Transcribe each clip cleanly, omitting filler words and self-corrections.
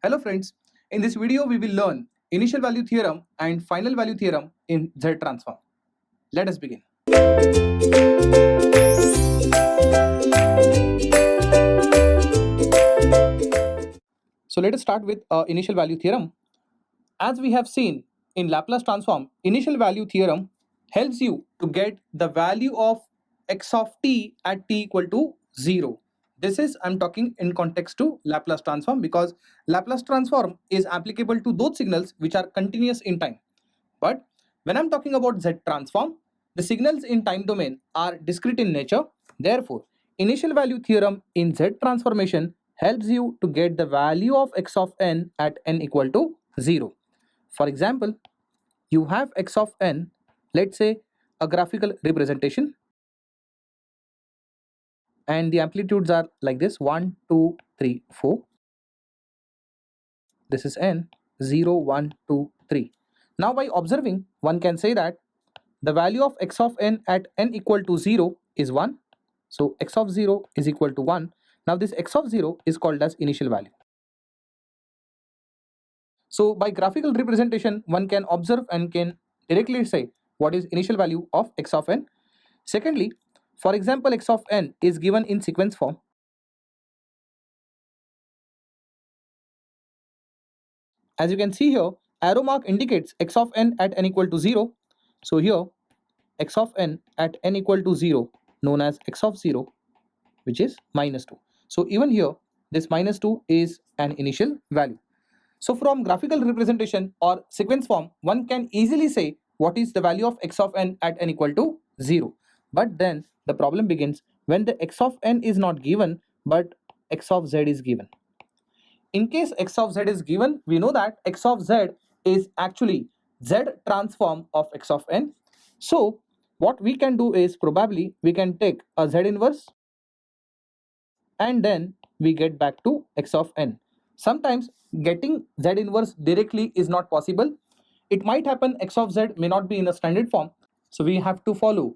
Hello friends, in this video we will learn initial value theorem and final value theorem in Z transform. Let us begin. So let us start with initial value theorem. As we have seen in Laplace transform, initial value theorem helps you to get the value of x of t at t equal to 0. This is, I'm talking in context to Laplace transform, because Laplace transform is applicable to those signals which are continuous in time. But when I'm talking about Z transform, the signals in time domain are discrete in nature. Therefore, initial value theorem in Z transformation helps you to get the value of x of n at n equal to 0. For example, you have x of n, let's say a graphical representation, and the amplitudes are like this: 1, 2, 3, 4. This is n, 0, 1, 2, 3. Now by observing, one can say that the value of x of n at n equal to 0 is 1. So x of 0 is equal to 1. Now this x of 0 is called as initial value. So by graphical representation, one can observe and can directly say what is initial value of x of n. Secondly, for example, x of n is given in sequence form. As you can see here, arrow mark indicates x of n at n equal to 0. So here x of n at n equal to 0 known as x of 0, which is minus 2. So even here this minus 2 is an initial value. So from graphical representation or sequence form, one can easily say what is the value of x of n at n equal to 0. But then the problem begins when the x of n is not given but x of z is given. In case x of z is given, we know that x of z is actually z transform of x of n. So what we can do is probably we can take a z inverse and then we get back to x of n. Sometimes getting z inverse directly is not possible. It might happen x of z may not be in a standard form. So we have to follow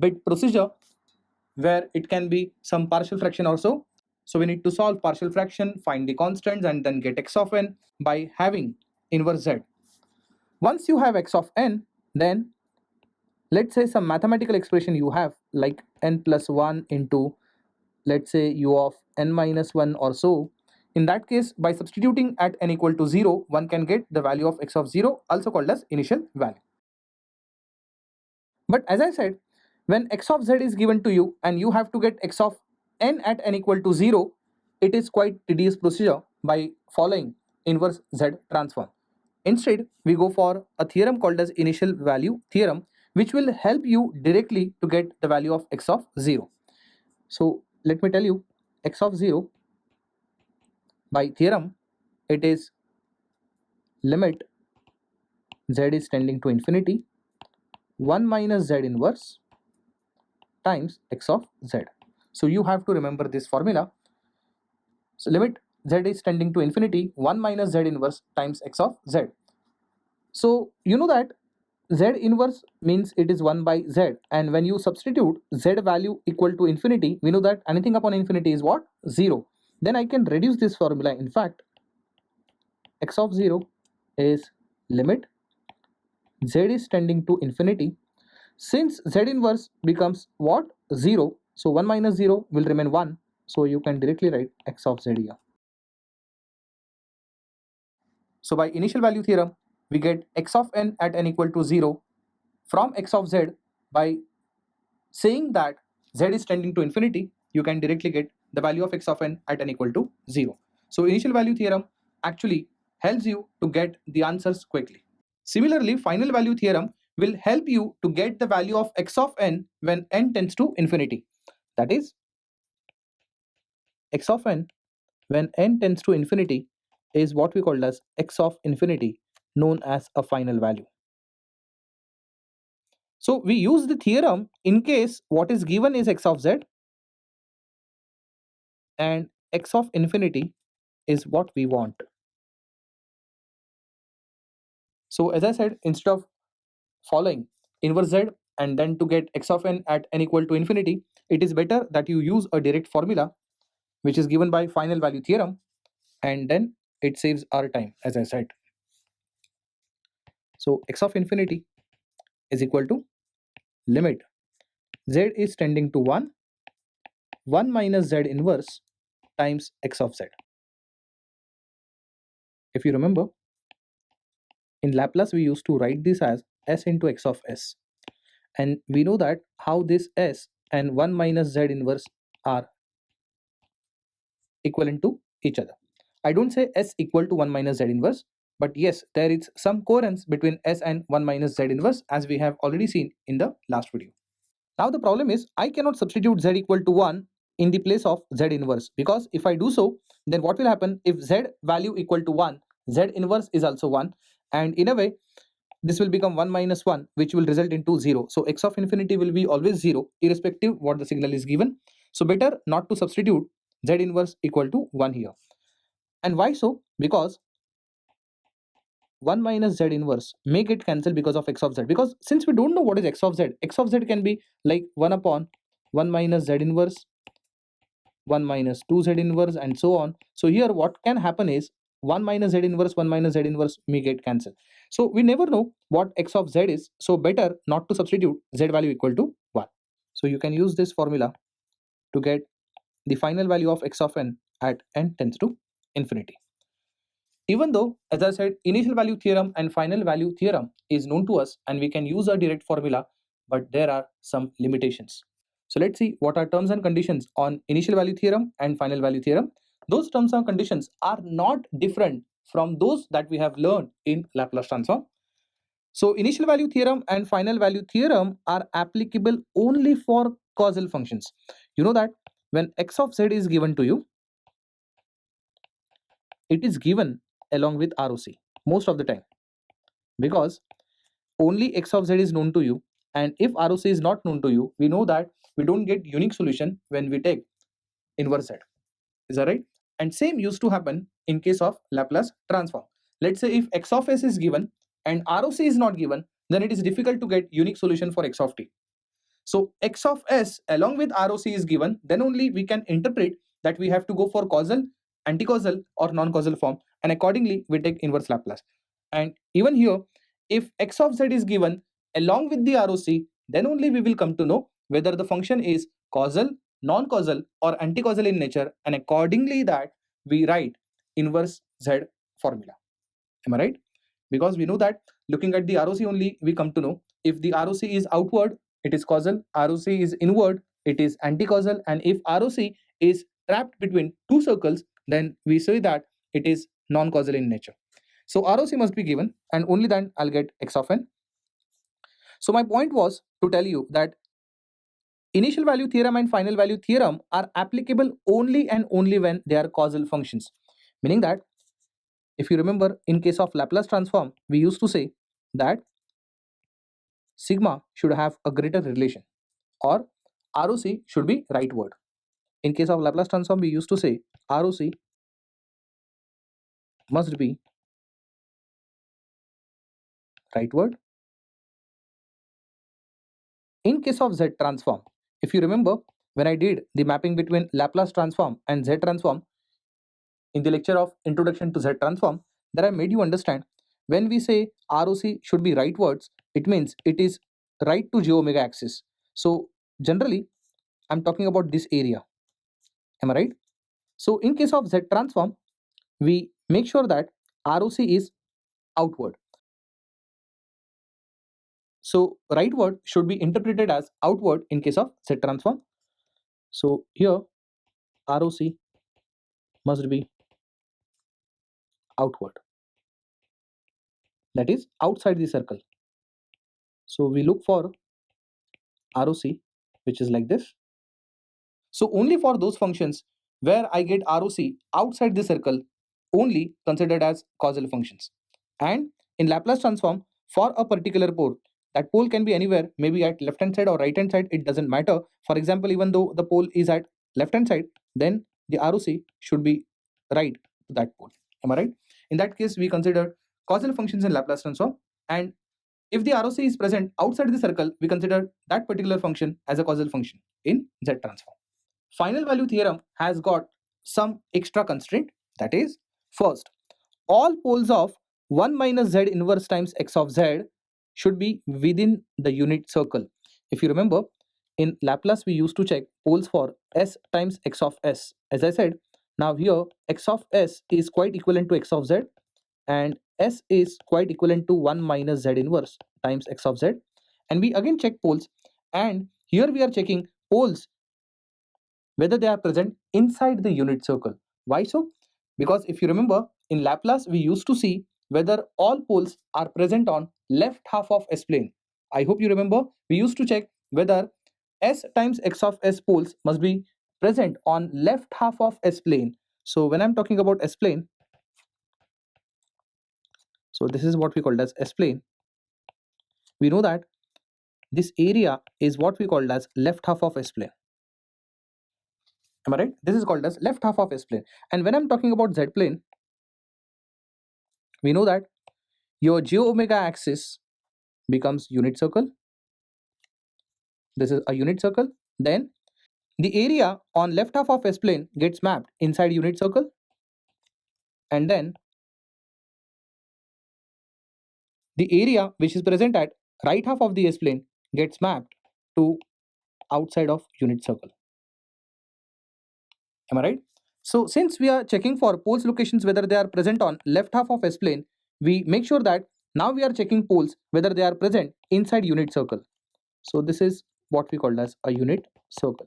bit procedure where it can be some partial fraction also. So we need to solve partial fraction, find the constants, and then get x of n by having inverse z. Once you have x of n, then let's say some mathematical expression you have like n plus 1 into, let's say, u of n minus 1 or so. In that case, by substituting at n equal to 0, one can get the value of x of 0, also called as initial value. But as I said, when x of z is given to you and you have to get x of n at n equal to 0, it is quite tedious procedure by following inverse z transform. Instead, we go for a theorem called as initial value theorem, which will help you directly to get the value of x of 0. So let me tell you, x of 0 by theorem, it is limit z is tending to infinity 1 minus z inverse times x of z. So you have to remember this formula. So limit z is tending to infinity 1 minus z inverse times x of z. So you know that z inverse means it is 1 by z, and when you substitute z value equal to infinity, we know that anything upon infinity is what? 0. Then I can reduce this formula. In fact, x of 0 is limit z is tending to infinity. Since z inverse becomes what? 0, so 1 minus 0 will remain 1. So you can directly write x of z here. So by initial value theorem, we get x of n at n equal to 0 from x of z. By saying that z is tending to infinity, you can directly get the value of x of n at n equal to 0. So initial value theorem actually helps you to get the answers quickly. Similarly, final value theorem will help you to get the value of x of n when n tends to infinity. That is, x of n when n tends to infinity is what we call as x of infinity, known as a final value. So we use the theorem in case what is given is x of z and x of infinity is what we want. So as I said, instead of following inverse z and then to get x of n at n equal to infinity, it is better that you use a direct formula which is given by final value theorem, and then it saves our time, as I said. So x of infinity is equal to limit z is tending to 1, 1 minus z inverse times x of z. If you remember, in Laplace we used to write this as s into x of s. And we know that how this s and 1 minus z inverse are equivalent to each other. I don't say s equal to 1 minus z inverse, but yes, there is some coherence between s and 1 minus z inverse, as we have already seen in the last video. Now the problem is I cannot substitute z equal to 1 in the place of z inverse, because if I do so, then what will happen? If z value equal to 1, z inverse is also 1, and in a way this will become 1 minus 1, which will result into 0. So x of infinity will be always 0 irrespective what the signal is given. So better not to substitute z inverse equal to 1 here. And why so? Because 1 minus z inverse may get cancelled because of x of z, because since we don't know what is x of z can be like 1 upon 1 minus z inverse, 1 minus 2z inverse, and so on. So here what can happen is 1 minus z inverse, 1 minus z inverse may get cancelled. So we never know what x of z is, so better not to substitute z value equal to 1. So you can use this formula to get the final value of x of n at n tends to infinity. Even though, as I said, initial value theorem and final value theorem is known to us and we can use a direct formula, but there are some limitations. So let's see what are terms and conditions on initial value theorem and final value theorem. Those terms and conditions are not different from those that we have learned in Laplace transform. So initial value theorem and final value theorem are applicable only for causal functions. You know that when x of z is given to you, it is given along with ROC most of the time, because only x of z is known to you, and if ROC is not known to you, we know that we don't get unique solution when we take inverse z. Is that right? And same used to happen in case of Laplace transform. Let's say if x of s is given and ROC is not given, then it is difficult to get unique solution for x of t. So x of s along with ROC is given, then only we can interpret that we have to go for causal, anti-causal or non-causal form, and accordingly we take inverse Laplace. And even here, if x of z is given along with the ROC, then only we will come to know whether the function is causal, non-causal or anti-causal in nature, and accordingly that we write inverse z formula. Am I right? Because we know that looking at the ROC only we come to know if the ROC is outward, it is causal, ROC is inward, it is anti-causal, and if ROC is trapped between two circles, then we say that it is non-causal in nature. So ROC must be given, and only then I'll get x of n. So my point was to tell you that initial value theorem and final value theorem are applicable only and only when they are causal functions. Meaning that if you remember, in case of Laplace transform, we used to say that sigma should have a greater relation, or ROC should be rightward. In case of Laplace transform, we used to say ROC must be rightward. In case of Z transform, if you remember, when I did the mapping between Laplace transform and Z transform in the lecture of Introduction to Z transform, that I made you understand when we say ROC should be rightwards, it means it is right to j omega axis. So generally, I'm talking about this area. Am I right? So in case of Z transform, we make sure that ROC is outward. So rightward should be interpreted as outward in case of Z transform. So here ROC must be outward. That is outside the circle. So we look for ROC which is like this. So only for those functions where I get ROC outside the circle only considered as causal functions. And in Laplace transform, for a particular pole, that pole can be anywhere, maybe at left hand side or right hand side, it doesn't matter. For example, even though the pole is at left hand side, then the ROC should be right to that pole. Am I right? In that case, we consider causal functions in Laplace transform, and if the ROC is present outside the circle, we consider that particular function as a causal function in Z transform. Final value theorem has got some extra constraint, that is, first, all poles of 1 minus z inverse times x of z should be within the unit circle. If you remember, in Laplace we used to check poles for s times x of s. As I said, now here x of s is quite equivalent to x of z, and s is quite equivalent to 1 minus z inverse times x of z, and we again check poles, and here we are checking poles whether they are present inside the unit circle. Why so? Because if you remember, in Laplace we used to see whether all poles are present on left half of S plane. I hope you remember, we used to check whether S times x of S poles must be present on left half of S plane. So when I'm talking about S plane, so this is what we called as S plane. We know that this area is what we called as left half of S plane. Am I right? This is called as left half of S plane. And when I'm talking about Z plane, we know that your j omega axis becomes unit circle. This is a unit circle. Then the area on left half of S plane gets mapped inside unit circle, and then the area which is present at right half of the S plane gets mapped to outside of unit circle. Am I right? So since we are checking for poles locations whether they are present on left half of S plane, we make sure that now we are checking poles whether they are present inside unit circle. So this is what we call as a unit circle.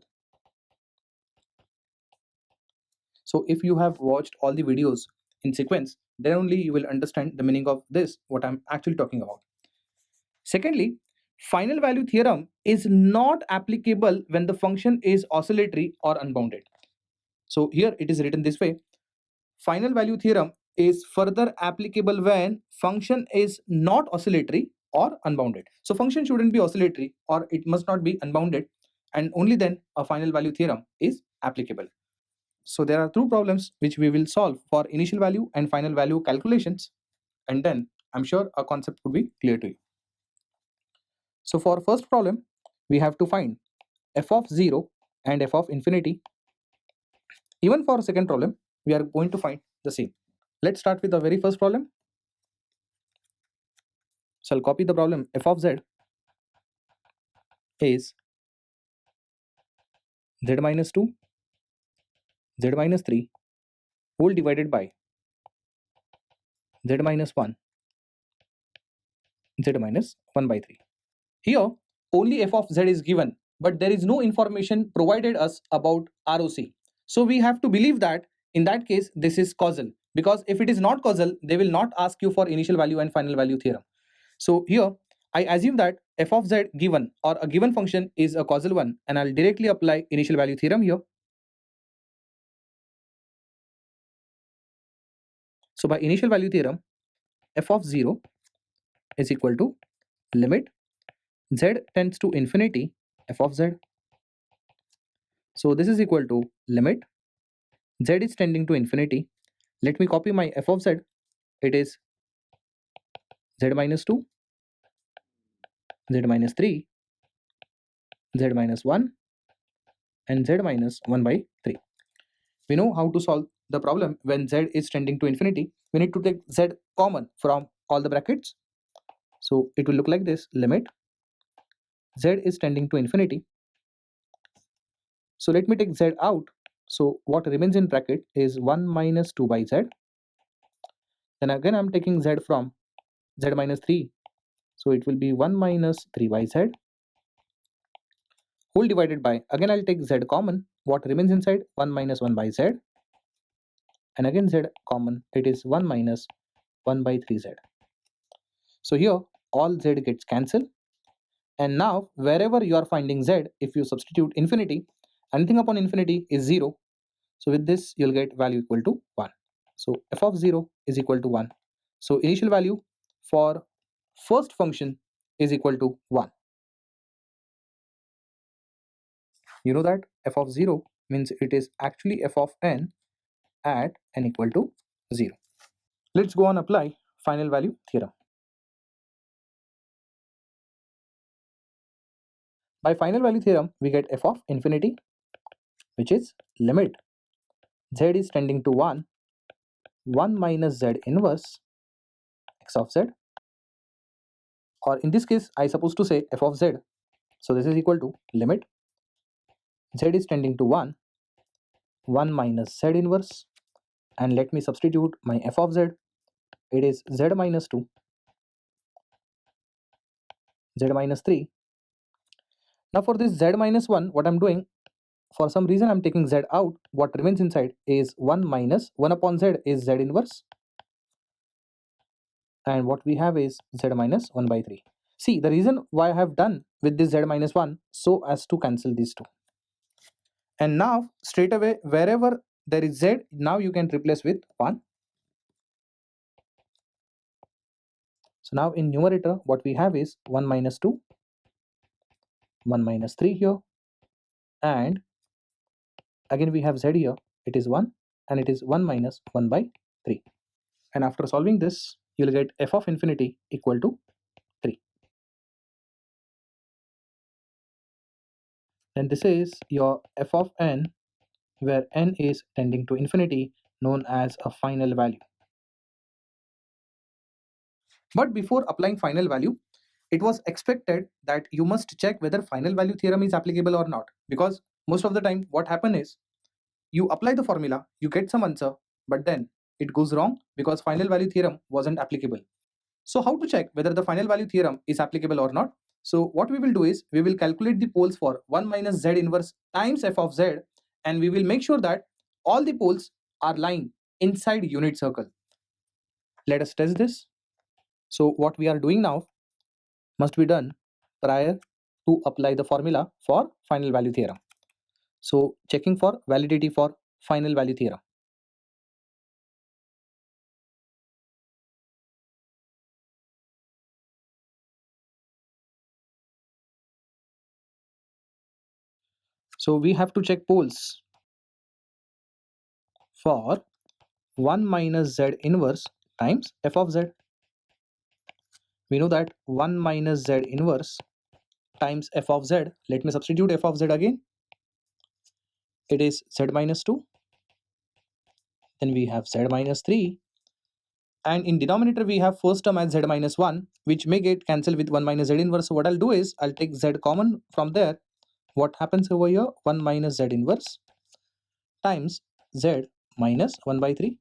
So if you have watched all the videos in sequence, then only you will understand the meaning of this, what I'm actually talking about. Secondly, final value theorem is not applicable when the function is oscillatory or unbounded. So here it is written this way: final value theorem is further applicable when function is not oscillatory or unbounded. So function shouldn't be oscillatory or it must not be unbounded, and only then a final value theorem is applicable. So there are two problems which we will solve for initial value and final value calculations, and then I'm sure a concept would be clear to you. So for first problem, we have to find f of 0 and f of infinity. Even for second problem, we are going to find the same. Let's start with the very first problem. So I'll copy the problem. F of z is z minus 2, z minus 3 whole divided by z minus 1, z minus 1 by 3. Here, only f of z is given, but there is no information provided us about ROC. So we have to believe that in that case, this is causal, because if it is not causal, they will not ask you for initial value and final value theorem. So here, I assume that f of z given or a given function is a causal one, and I'll directly apply initial value theorem here. So by initial value theorem, f of 0 is equal to limit z tends to infinity f of z. So this is equal to limit z is tending to infinity. Let me copy my f of z. It is z minus 2, z minus 3, z minus 1, and z minus 1 by 3. We know how to solve the problem when z is tending to infinity. We need to take z common from all the brackets. So it will look like this: limit z is tending to infinity. So let me take z out. So what remains in bracket is 1 minus 2 by z. Then again I'm taking z from z minus 3. So it will be 1 minus 3 by z whole divided by, again I'll take z common. What remains inside? 1 minus 1 by z. And again z common. It is 1 minus 1 by 3z. So here all z gets cancelled. And now wherever you are finding z, if you substitute infinity, anything upon infinity is 0. So with this you'll get value equal to 1. So f of 0 is equal to 1. So initial value for first function is equal to 1. You know that f of 0 means it is actually f of n at n equal to 0. Let's go on apply final value theorem. By final value theorem, we get f of infinity, which is limit z is tending to 1, 1 minus z inverse x of z, or in this case I supposed to say f of z. So this is equal to limit z is tending to 1, 1 minus z inverse, and let me substitute my f of z. It is z minus 2, z minus 3. Now for this z minus 1, what I'm doing, for some reason I'm taking z out. What remains inside is 1 minus 1 upon z is z inverse, and what we have is z minus 1 by 3. See, the reason why I have done with this z minus 1, so as to cancel these two. And now straight away wherever there is z, now you can replace with 1. So now in numerator what we have is 1 minus 2, 1 minus 3 here, and again we have z here, it is 1, and it is 1 minus 1 by 3. And after solving this, you'll get f of infinity equal to 3. Then this is your f of n, where n is tending to infinity, known as a final value. But before applying final value, it was expected that you must check whether final value theorem is applicable or not, because most of the time what happen is you apply the formula, you get some answer, but then it goes wrong because final value theorem wasn't applicable. So how to check whether the final value theorem is applicable or not? So what we will do is we will calculate the poles for 1 minus z inverse times f of z, and we will make sure that all the poles are lying inside unit circle. Let us test this. So what we are doing now must be done prior to apply the formula for final value theorem. So checking for validity for final value theorem. So we have to check poles for 1 minus z inverse times f of z. We know that 1 minus z inverse times f of z. Let me substitute f of z again. It is z minus 2. Then we have z minus 3. And in denominator we have first term as z minus 1, which may get cancelled with 1 minus z inverse. So what I'll do is I'll take z common from there. What happens over here? 1 minus z inverse times z minus 1 by 3.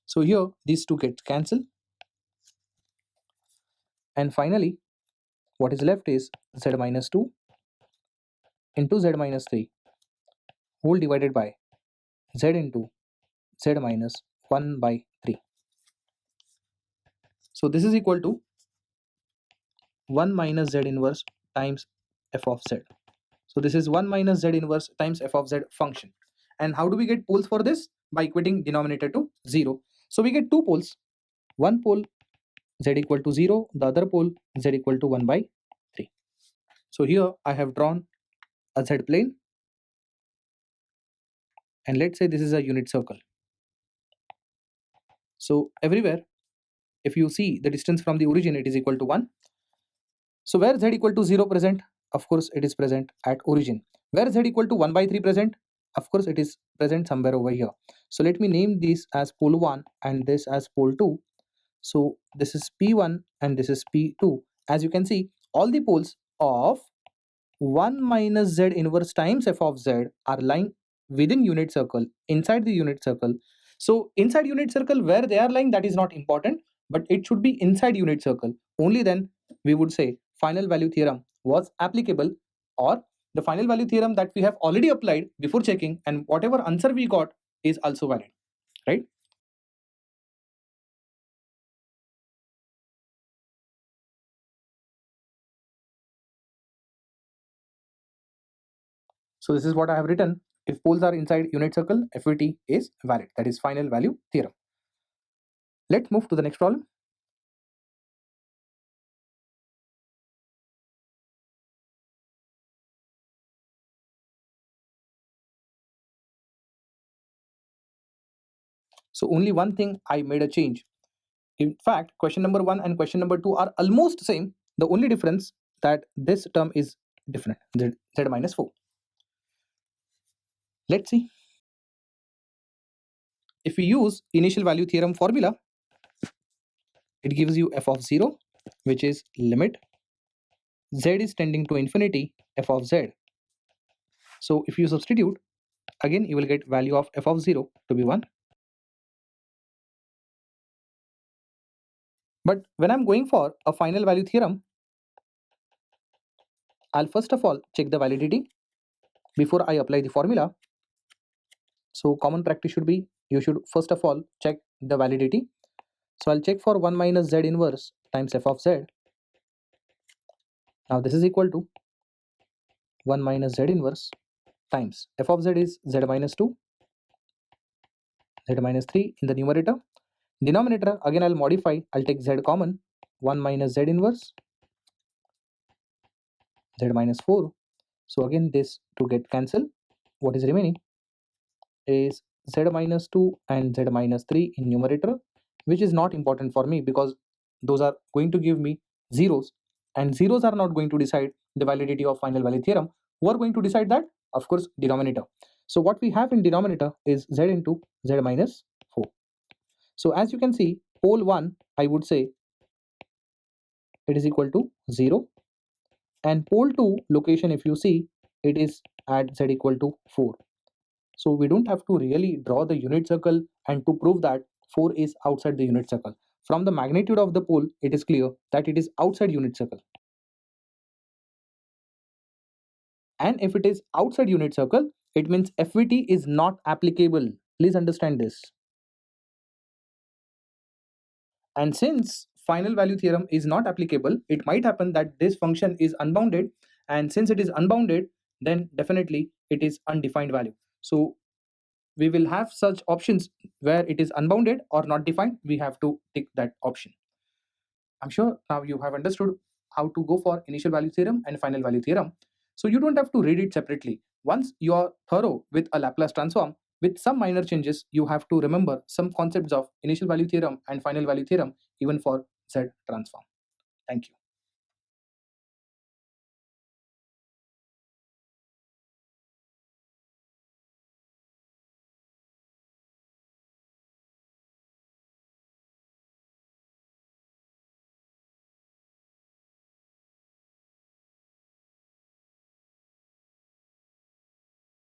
So here these two get cancelled. And finally, what is left is z minus 2 into z minus 3 whole divided by z into z minus 1 by 3. So this is equal to 1 minus z inverse times f of z. So this is 1 minus z inverse times f of z function. And how do we get poles for this? By equating denominator to 0. So we get two poles. One pole z equal to 0, the other pole z equal to 1 by 3. So here I have drawn a z plane, and let's say this is a unit circle. So everywhere, if you see the distance from the origin, it is equal to 1. So where z equal to 0 present? Of course it is present at origin. Where z equal to 1 by 3 present? Of course it is present somewhere over here. So let me name this as pole 1 and this as pole 2. So this is P1 and this is P2. As you can see, all the poles of 1 minus z inverse times f of z are lying within unit circle, inside the unit circle. So inside unit circle, where they are lying, that is not important, but it should be inside unit circle. Only then we would say final value theorem was applicable, or the final value theorem that we have already applied before checking, and whatever answer we got is also valid, right? So this is what I have written. If poles are inside unit circle, FVT is valid. That is final value theorem. Let's move to the next problem. So only one thing I made a change. In fact, question number 1 and question number 2 are almost same. The only difference that this term is different, z minus 4. Let's see. if we use initial value theorem formula, it gives you f of 0, which is limit z is tending to infinity f of z. So if you substitute, again you will get value of f of 0 to be 1. But when I'm going for a final value theorem, I'll first of all check the validity before I apply the formula. So common practice should be, you should first of all check the validity. So I'll check for 1 minus z inverse times f of z. Now this is equal to 1 minus z inverse times f of z is z minus 2, z minus 3 in the numerator. Denominator, again I'll modify, I'll take z common, 1 minus z inverse, z minus 4. So again this to get cancelled, what is remaining is z minus 2 and z minus 3 in numerator, which is not important for me because those are going to give me zeros, and zeros are not going to decide the validity of final value theorem. Who are going to decide that? Of course, denominator. So what we have in denominator is z into z minus 4. So as you can see, pole 1, I would say it is equal to 0, and pole 2 location, if you see, it is at z equal to 4. So we don't have to really draw the unit circle and to prove that 4 is outside the unit circle. From the magnitude of the pole, it is clear that it is outside unit circle. And if it is outside unit circle, it means FVT is not applicable. Please understand this. And since final value theorem is not applicable, it might happen that this function is unbounded, and since it is unbounded, then definitely it is undefined value. So we will have such options where it is unbounded or not defined. We have to tick that option. I'm sure now you have understood how to go for initial value theorem and final value theorem. So you don't have to read it separately. Once you are thorough with a Laplace transform, with some minor changes, you have to remember some concepts of initial value theorem and final value theorem even for Z transform. Thank you.